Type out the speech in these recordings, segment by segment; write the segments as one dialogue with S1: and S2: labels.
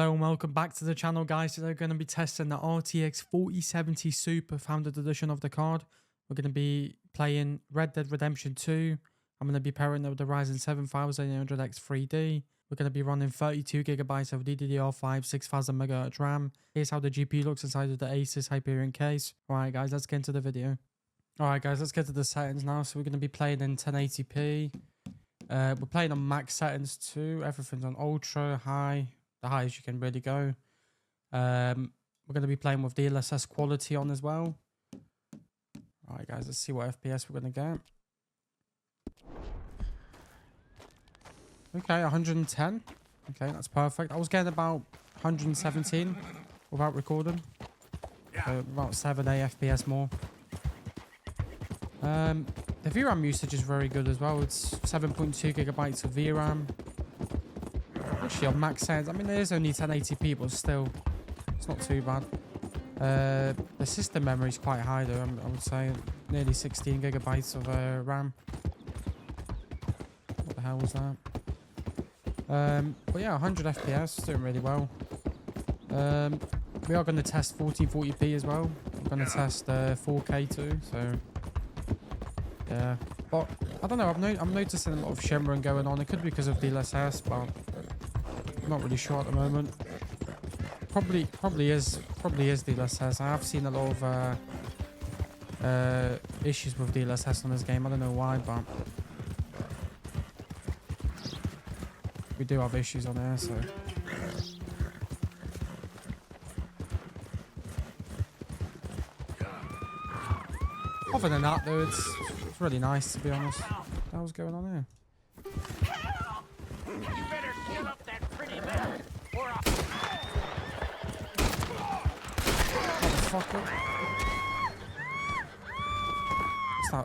S1: Hello and welcome back to the channel, guys. Today we're going to be testing the RTX 4070 Super Founded Edition of the card. We're going to be playing Red Dead Redemption 2. I'm going to be pairing it with the Ryzen 7800X 3D. We're going to be running 32GB of DDR5 6000MHz RAM. Here's how the GPU looks inside of the ASUS Hyperion case. Alright guys, let's get into the video. Alright guys, let's get to the settings now. So we're going to be playing in 1080p. We're playing on max settings too. Everything's on ultra, high. The highest you can really go. We're going to be playing with DLSS quality on as well. Alright guys, let's see what FPS we're going to get. Okay, 110. Okay, that's perfect. I was getting about 117 without recording. So about 7-8 FPS more. The VRAM usage is very good as well. It's 7.2 gigabytes of VRAM. Actually, on max settings, I mean, it is only 1080p, but still, it's not too bad. The system memory is quite high, though. I would say nearly 16 gigabytes of RAM. What the hell was that? But yeah, 100 FPS, doing really well. We are going to test 1440p as well. We're going to test 4K too, so yeah. But I don't know, I'm noticing a lot of shimmering going on. It could be because of DLSS, but I'm not really sure at the moment. Probably is DLSS. I have seen a lot of issues with DLSS on this game. I don't know why, but we do have issues on here, so. Other than that, though, it's really nice, to be honest. What the hell's going on here?
S2: You better give up that pretty man, or I'll...
S1: Motherfucker.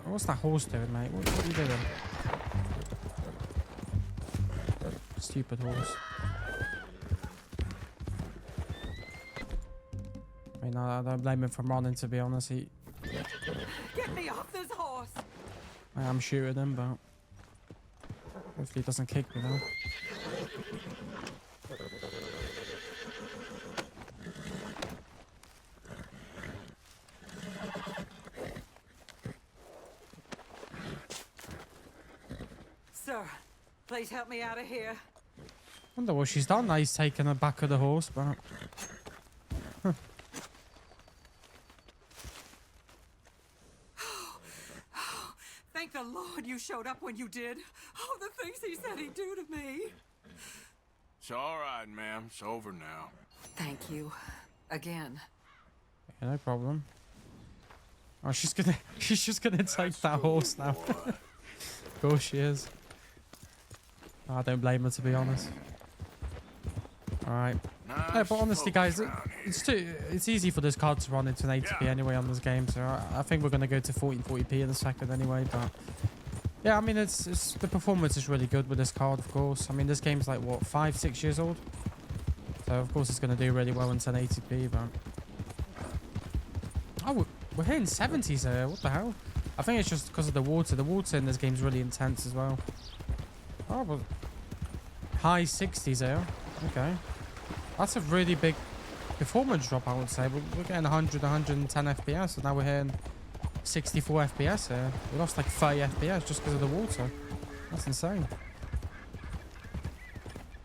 S1: What's that horse doing, mate? What are you doing? Stupid horse. I mean, I don't blame him for running, to be honest.
S2: Get me off this horse!
S1: I am shooting him, but hopefully he doesn't kick me now.
S2: Sir, please help me out of here.
S1: Wonder what she's done. Now he's taken the back of the horse, but
S2: Thank the Lord you showed up when you did. Oh, the things he said he'd do to me.
S3: It's all right, ma'am. It's over now.
S2: Thank you. Again.
S1: yeah, no problem. Oh, she's just gonna take that horse now. Of course she is. I don't blame her, to be honest. Alright.
S3: Nice
S1: Yeah, but honestly, guys,
S3: folks around
S1: it's easy for this card to run into 1080p anyway on this game, so I think we're gonna go to 1440p in a second anyway. But yeah, I mean, it's the performance is really good with this card, of course. I mean, this game's like what, 5-6 years old, so of course it's gonna do really well in 1080p. But oh, we're hitting 70s here. What the hell? I think it's just because of the water. The water in this game's really intense as well. Oh, but high 60s here. Okay. That's a really big performance drop, I would say. We're getting 100, 110 FPS, and now we're hitting 64 FPS here. We lost like 30 FPS just because of the water. That's insane.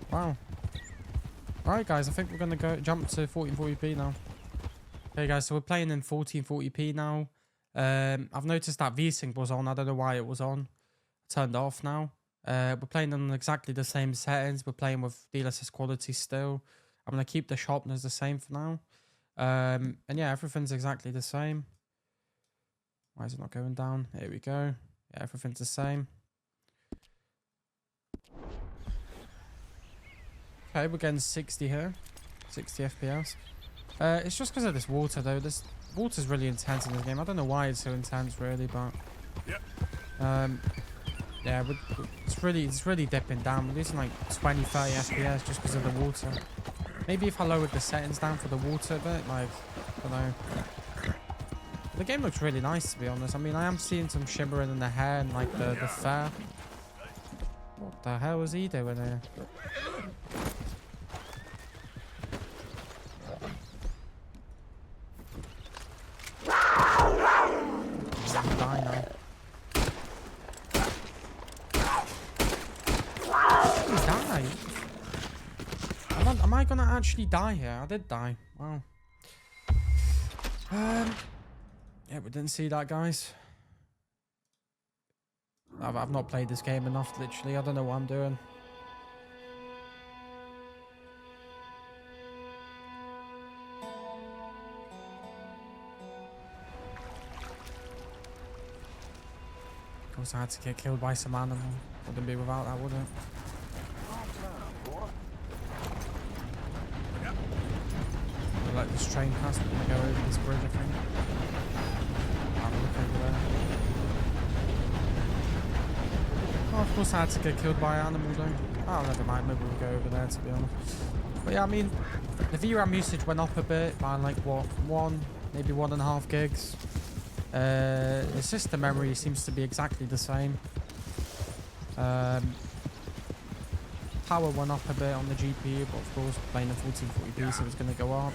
S1: Wow. Alright, guys, I think we're going to jump to 1440p now. Okay, guys, so we're playing in 1440p now. I've noticed that VSync was on. I don't know why it was on. Turned off now. We're playing on exactly the same settings. We're playing with DLSS quality still. I'm going to keep the sharpness the same for now. And yeah, everything's exactly the same. Why is it not going down? Here we go. Yeah, everything's the same. Okay, we're getting 60 here. 60 FPS. It's just because of this water, though. This water's really intense in this game. I don't know why it's so intense, really, but... yeah, it's really dipping down. We're losing like 20, 30 FPS just because of the water. Maybe if I lowered the settings down for the water a bit, like, I don't know. The game looks really nice, to be honest. I mean, I am seeing some shimmering in the hair and like the fur. What the hell is he doing here? die? Am I gonna actually die here? I did die. Wow. Yeah, we didn't see that, guys. I've not played this game enough, literally. I don't know what I'm doing. Of course, I had to get killed by some animal. Wouldn't be without that, would it? I'll let this train pass. We're gonna go over this bridge, I think. Have a look over there. Oh, of course I had to get killed by an animal though. Oh, never mind. Maybe we'll go over there, to be honest. But yeah, I mean, the VRAM usage went up a bit by like, what, maybe 1.5 gigs. The system memory seems to be exactly the same. Power went up a bit on the GPU, but of course, playing in 1440p, so it's going to go up.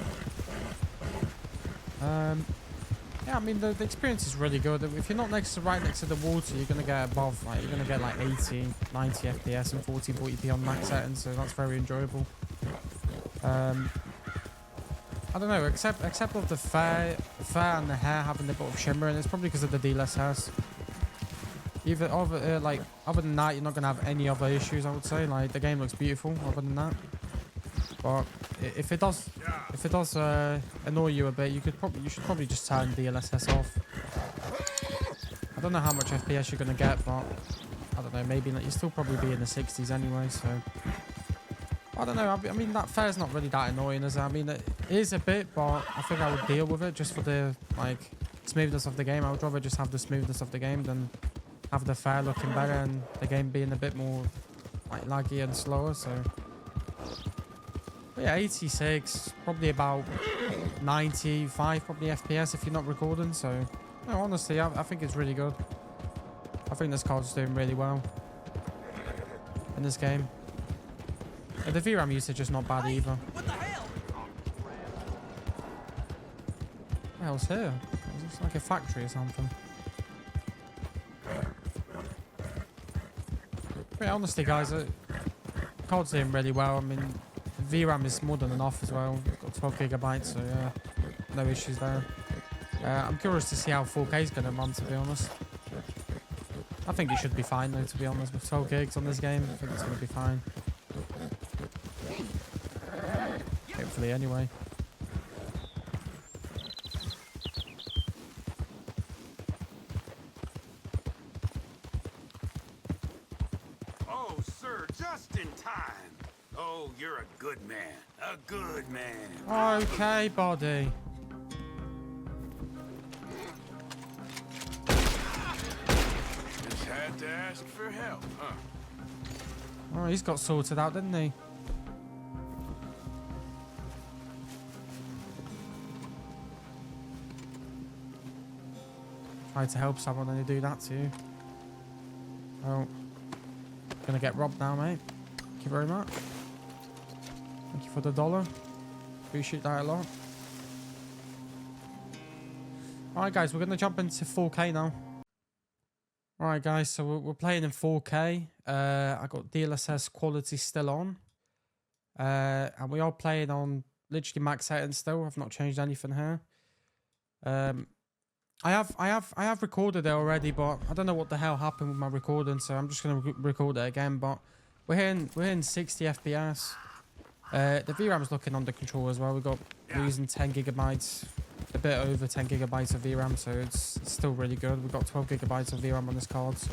S1: Yeah, I mean, the experience is really good. If you're not right next to the water, you're going to get above, like, you're going to get like 80, 90 FPS and 1440p on max settings, so that's very enjoyable. I don't know, except of the fur and the hair having a bit of shimmer, and it's probably because of the DLSS. Other than that, you're not gonna have any other issues. I would say, like, the game looks beautiful. Other than that, but if it does annoy you a bit, you should probably just turn DLSS off. I don't know how much FPS you're gonna get, but I don't know. Maybe like, you'll still probably be in the 60s anyway. So I don't know. I mean, that fair's not really that annoying, is it? I mean, it is a bit, but I think I would deal with it just for the like smoothness of the game. I would rather just have the smoothness of the game than have the fair looking better and the game being a bit more like laggy and slower. So but yeah, 86, probably about 95 probably FPS if you're not recording. So no, honestly, I think it's really good. I think this card's doing really well in this game. The VRAM usage is not bad either.
S2: What the hell?
S1: What the hell's here? Is this like a factory or something? But yeah, honestly, guys, the card's doing really well. I mean, the VRAM is more than enough as well. It's got 12 gigabytes, so yeah, no issues there. I'm curious to see how 4K is going to run, to be honest. I think it should be fine, though, to be honest. With 12 gigs on this game, I think it's going to be fine. Hopefully, anyway.
S3: Oh, sir, just in time. Oh, you're a good man. A good man.
S1: Okay, buddy.
S3: Just had to ask for help, huh?
S1: Oh, he's got sorted out, didn't he? Try to help someone and they do that to you. Oh. Gonna get robbed now, mate. Thank you very much. Thank you for the $1. Appreciate that a lot. Alright, guys, we're gonna jump into 4K now. Alright, guys, so we're playing in 4K. I got DLSS quality still on. And we are playing on literally max settings still. I've not changed anything here. I have recorded it already, but I don't know what the hell happened with my recording, so I'm just gonna record it again. But we're hitting 60 FPS. The VRAM is looking under control as well. We're using 10 gigabytes, a bit over 10 gigabytes of VRAM, so it's still really good. We've got 12 gigabytes of VRAM on this card, so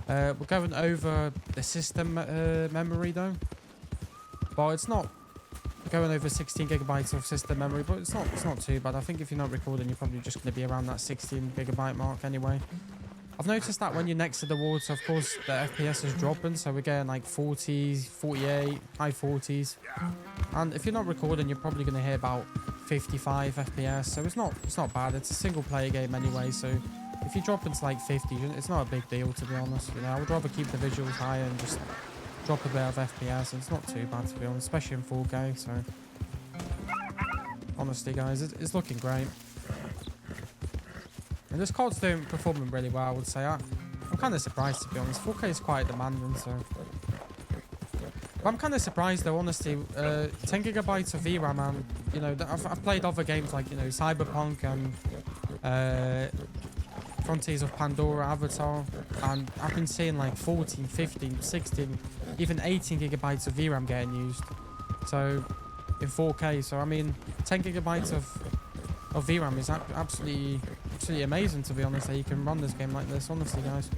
S1: we're going over the system memory though, but it's not going over 16 gigabytes of system memory, but it's not too bad. I think if you're not recording, you're probably just going to be around that 16 gigabyte mark anyway. I've noticed that when you're next to the water, of course, the FPS is dropping, so we're getting like 40s, 48, high 40s. And if you're not recording, you're probably going to hear about 55 FPS, so it's not bad. It's a single player game anyway, so if you drop into like 50, it's not a big deal, to be honest. You know, I would rather keep the visuals high and just drop a bit of FPS, and it's not too bad, to be honest, especially in 4K. So honestly, guys, it's looking great. And this card's performing really well, I would say. I'm kind of surprised, to be honest. 4K is quite demanding, so I'm kind of surprised though, honestly. 10 gigabytes of VRAM, man. You know, I've played other games like, you know, Cyberpunk and Frontiers of Pandora, Avatar, and I've been seeing like 14, 15, 16, even 18 gigabytes of VRAM getting used. So in 4K. So I mean, 10 gigabytes of VRAM is absolutely amazing, to be honest, that you can run this game like this, honestly, guys.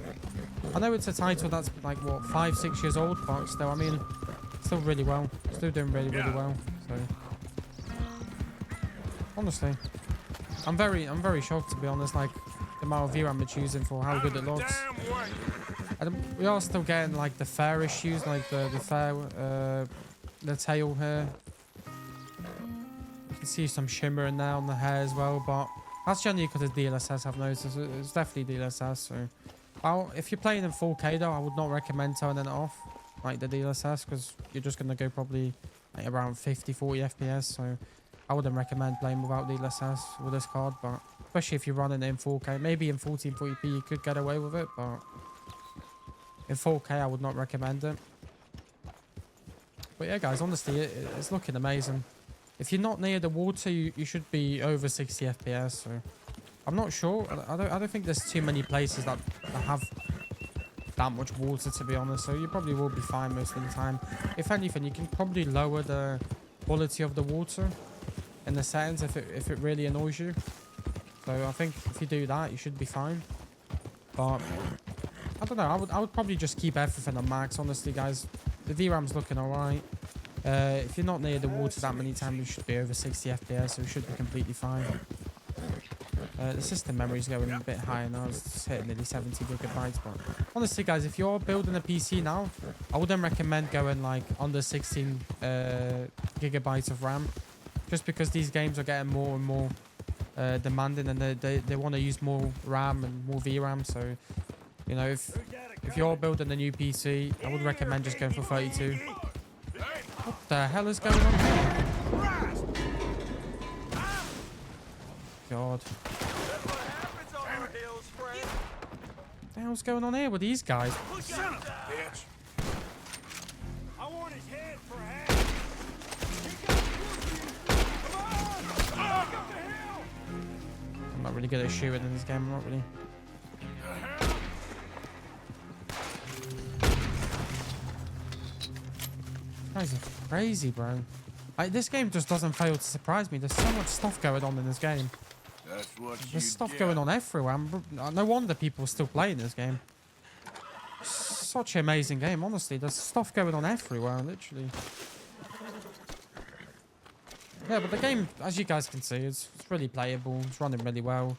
S1: I know it's a title that's like, what, 5-6 years old, but still, I mean, still really well. Still doing really well. So honestly, I'm very shocked, to be honest, like the amount of VRAM it's using for how good it looks. And we are still getting like the fair issues, like the tail here. You can see some shimmer in there on the hair as well, but that's generally because of DLSS. I've noticed it's definitely DLSS. So, if you're playing in 4K though, I would not recommend turning it off, like the DLSS, because you're just gonna go probably like around 50, 40 FPS. So, I wouldn't recommend playing without DLSS with this card, but especially if you're running it in 4K, maybe in 1440p you could get away with it, but in 4K I would not recommend it. But yeah, guys, honestly, it's looking amazing. If you're not near the water, you should be over 60 FPS. So I'm not sure. I don't think there's too many places that have that much water, to be honest. So you probably will be fine most of the time. If anything, you can probably lower the quality of the water in the settings if it really annoys you. So I think if you do that, you should be fine. But I don't know. I would probably just keep everything on max, honestly, guys. The VRAM's looking alright. If you're not near the water that many times, you should be over 60 FPS, so it should be completely fine. The system memory is going a bit higher now. It's hitting nearly 70 gigabytes. But honestly, guys, if you're building a PC now, I wouldn't recommend going like under 16 gigabytes of RAM, just because these games are getting more and more demanding, and they want to use more RAM and more VRAM. So, you know, if you're building a new PC, I would recommend just going for 32. What the hell is going on here? God. What the hell's going on here with these guys?
S3: Son of a bitch.
S4: I want his head for half. Come on! Back up the hill!
S1: I'm not really good at shooting in this game. I'm not really. Guys are crazy, bro. This game just doesn't fail to surprise me. There's so much stuff going on in this game.
S3: That's what
S1: There's stuff going on everywhere. No wonder people are still playing this game. Such an amazing game, honestly. There's stuff going on everywhere, literally. Yeah, but the game, as you guys can see, it's really playable. It's running really well.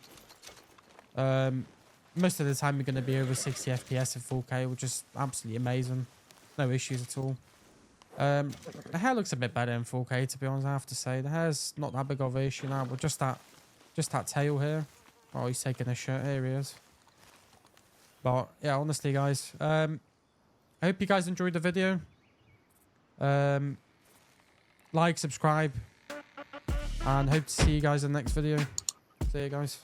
S1: Most of the time, you're going to be over 60 FPS at 4K, which is absolutely amazing. No issues at all. The hair looks a bit better in 4K, to be honest, I have to say. The hair's not that big of an issue now, but just that tail here. Oh, he's taking a shirt. Here he is. But yeah, honestly, guys, I hope you guys enjoyed the video. Like, subscribe, and hope to see you guys in the next video. See you guys.